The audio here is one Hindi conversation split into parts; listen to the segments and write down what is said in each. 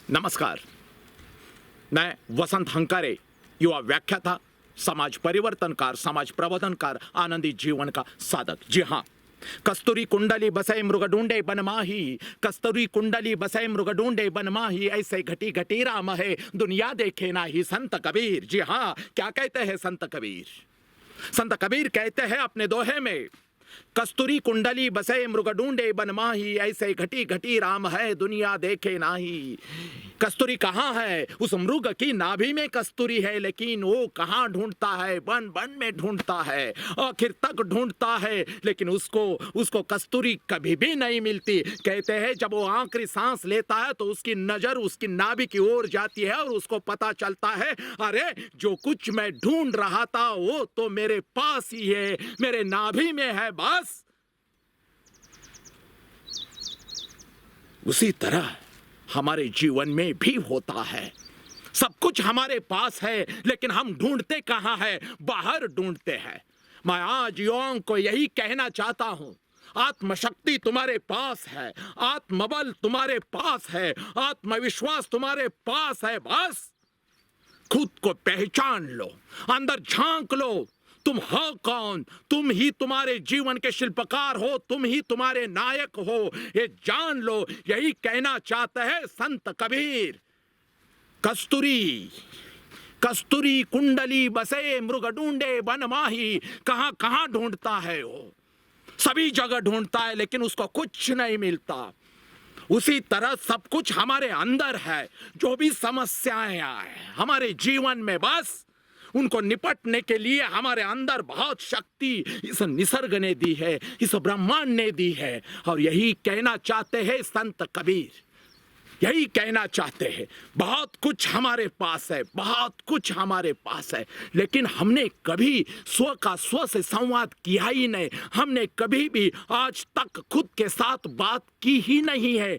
नमस्कार, मैं वसंत हंकारे, युवा व्याख्याता, समाज परिवर्तनकार, समाज प्रबोधनकार, आनंदी जीवन का साधक। जी हाँ, कस्तूरी कुंडली बसे मृग ढूंढे बन माही, कस्तूरी कुंडली बसे मृग ढूंढे बन माही, ऐसे घटी घटी राम है दुनिया देखे ना ही संत कबीर। जी हाँ, क्या कहते हैं संत कबीर? संत कबीर कहते हैं अपने दोहे में, कस्तूरी कुंडली बसे मृग ढूंढे बन माही, ऐसे घटी घटी राम है दुनिया देखे नाही। कस्तूरी कहाँ है? उस मृग की नाभि में कस्तूरी है, लेकिन वो कहाँ ढूंढता है? बन बन में ढूंढता है, आखिर तक ढूंढता है, लेकिन उसको कस्तूरी कभी भी नहीं मिलती। कहते हैं जब वो आखिरी सांस लेता है तो उसकी नजर उसकी नाभि की ओर जाती है और उसको पता चलता है, अरे जो कुछ मैं ढूंढ रहा था वो तो मेरे पास ही है, मेरे नाभि में है। बस उसी तरह हमारे जीवन में भी होता है। सब कुछ हमारे पास है, लेकिन हम ढूंढते कहाँ है? बाहर ढूंढते हैं। मैं आज युवाओं को यही कहना चाहता हूं, आत्मशक्ति तुम्हारे पास है, आत्मबल तुम्हारे पास है, आत्मविश्वास तुम्हारे पास है। बस खुद को पहचान लो, अंदर झांक लो, तुम हो कौन? तुम ही तुम्हारे जीवन के शिल्पकार हो, तुम ही तुम्हारे नायक हो, ये जान लो। यही कहना चाहते हैं संत कबीर। कस्तूरी कस्तूरी कुंडली बसे मृग ढूंढे बन माही, कहां कहां ढूंढता है वो? सभी जगह ढूंढता है, लेकिन उसको कुछ नहीं मिलता। उसी तरह सब कुछ हमारे अंदर है। जो भी समस्याएं आए हमारे जीवन में, बस उनको निपटने के लिए हमारे अंदर बहुत शक्ति इस निसर्ग ने दी है, इस ब्रह्मांड ने दी है। और यही कहना चाहते हैं संत कबीर, यही कहना चाहते हैं। बहुत कुछ हमारे पास है, बहुत कुछ हमारे पास है, लेकिन हमने कभी स्व का स्व से संवाद किया ही नहीं। हमने कभी भी आज तक खुद के साथ बात की ही नहीं है।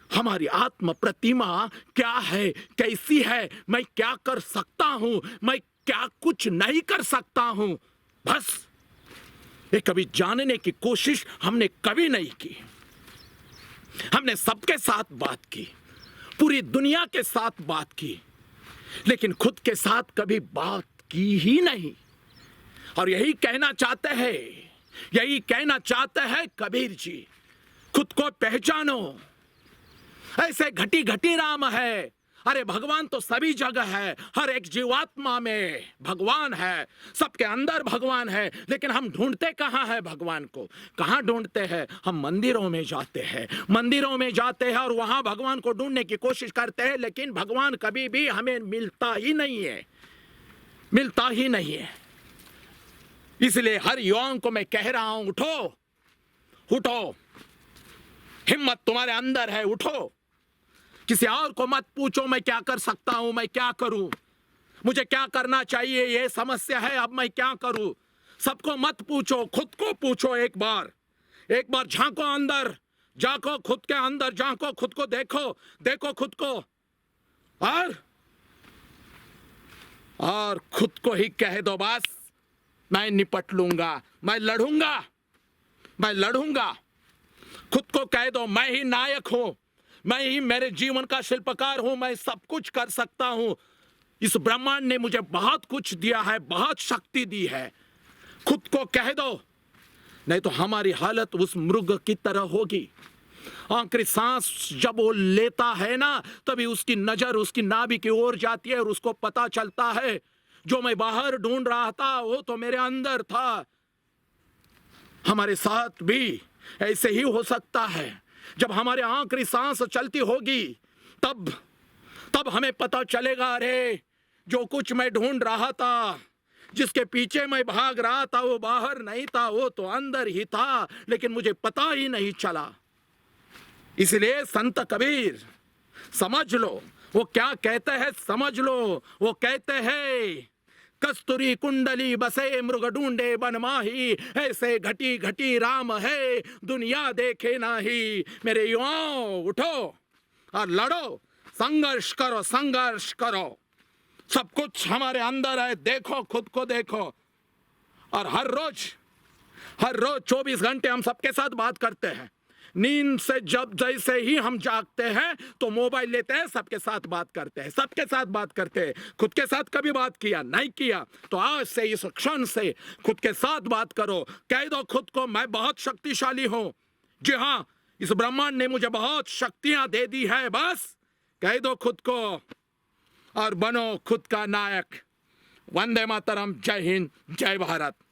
हमारी आत्म प्रतिमा क्या है, कैसी है, मैं क्या कर सकता हूं, मैं क्या कुछ नहीं कर सकता हूं, बस ये कभी जानने की कोशिश हमने कभी नहीं की। हमने सबके साथ बात की, पूरी दुनिया के साथ बात की, लेकिन खुद के साथ कभी बात की ही नहीं। और यही कहना चाहते हैं, यही कहना चाहते हैं कबीर जी, खुद को पहचानो। ऐसे घटी घटी राम है। अरे भगवान तो सभी जगह है, हर एक जीवात्मा में भगवान है, सबके अंदर भगवान है, लेकिन हम ढूंढते कहाँ है भगवान को? कहाँ ढूंढते हैं? हम मंदिरों में जाते हैं, मंदिरों में जाते हैं और वहां भगवान को ढूंढने की कोशिश करते हैं, लेकिन भगवान कभी भी हमें मिलता ही नहीं है, मिलता ही नहीं है। इसलिए हर युवाओं को मैं कह रहा हूं, उठो, उठो, हिम्मत तुम्हारे अंदर है, उठो। किसी और को मत पूछो मैं क्या कर सकता हूं, मैं क्या करूं, मुझे क्या करना चाहिए, ये समस्या है, अब मैं क्या करूं। सबको मत पूछो, खुद को पूछो। एक बार झांको अंदर, जाको खुद के अंदर, झांको खुद को, देखो खुद को, और खुद को ही कह दो, बस मैं निपट लूंगा, मैं लड़ूंगा, मैं लड़ूंगा। खुद को कह दो, मैं ही नायक हूं, मैं ही मेरे जीवन का शिल्पकार हूं, मैं सब कुछ कर सकता हूं। इस ब्रह्मांड ने मुझे बहुत कुछ दिया है, बहुत शक्ति दी है। खुद को कह दो, नहीं तो हमारी हालत उस मृग की तरह होगी। आखिरी सांस जब वो लेता है ना, तभी उसकी नजर उसकी नाभि की ओर जाती है और उसको पता चलता है, जो मैं बाहर ढूंढ रहा था वो तो मेरे अंदर था। हमारे साथ भी ऐसे ही हो सकता है। जब हमारे आखिरी सांस चलती होगी, तब हमें पता चलेगा, अरे जो कुछ मैं ढूंढ रहा था, जिसके पीछे मैं भाग रहा था, वो बाहर नहीं था, वो तो अंदर ही था, लेकिन मुझे पता ही नहीं चला। इसलिए संत कबीर, समझ लो वो क्या कहते हैं, समझ लो। वो कहते हैं, कस्तूरी कुंडली बसे मृग ढूंढे बन माही, ऐसे घटी घटी राम है दुनिया देखे नाही। मेरे युवाओं, उठो और लड़ो, संघर्ष करो, संघर्ष करो। सब कुछ हमारे अंदर है, देखो खुद को देखो। और हर रोज 24 घंटे हम सबके साथ बात करते हैं, नींद से जब जैसे ही हम जागते हैं तो मोबाइल लेते हैं, सबके साथ बात करते हैं, सबके साथ बात करते हैं। खुद के साथ कभी बात किया नहीं किया, तो आज से इस क्षण से खुद के साथ बात करो। कह दो खुद को मैं बहुत शक्तिशाली हूं। जी हां, इस ब्रह्मांड ने मुझे बहुत शक्तियां दे दी है। बस कह दो खुद को और बनो खुद का नायक। वंदे मातरम। जय हिंद, जय भारत।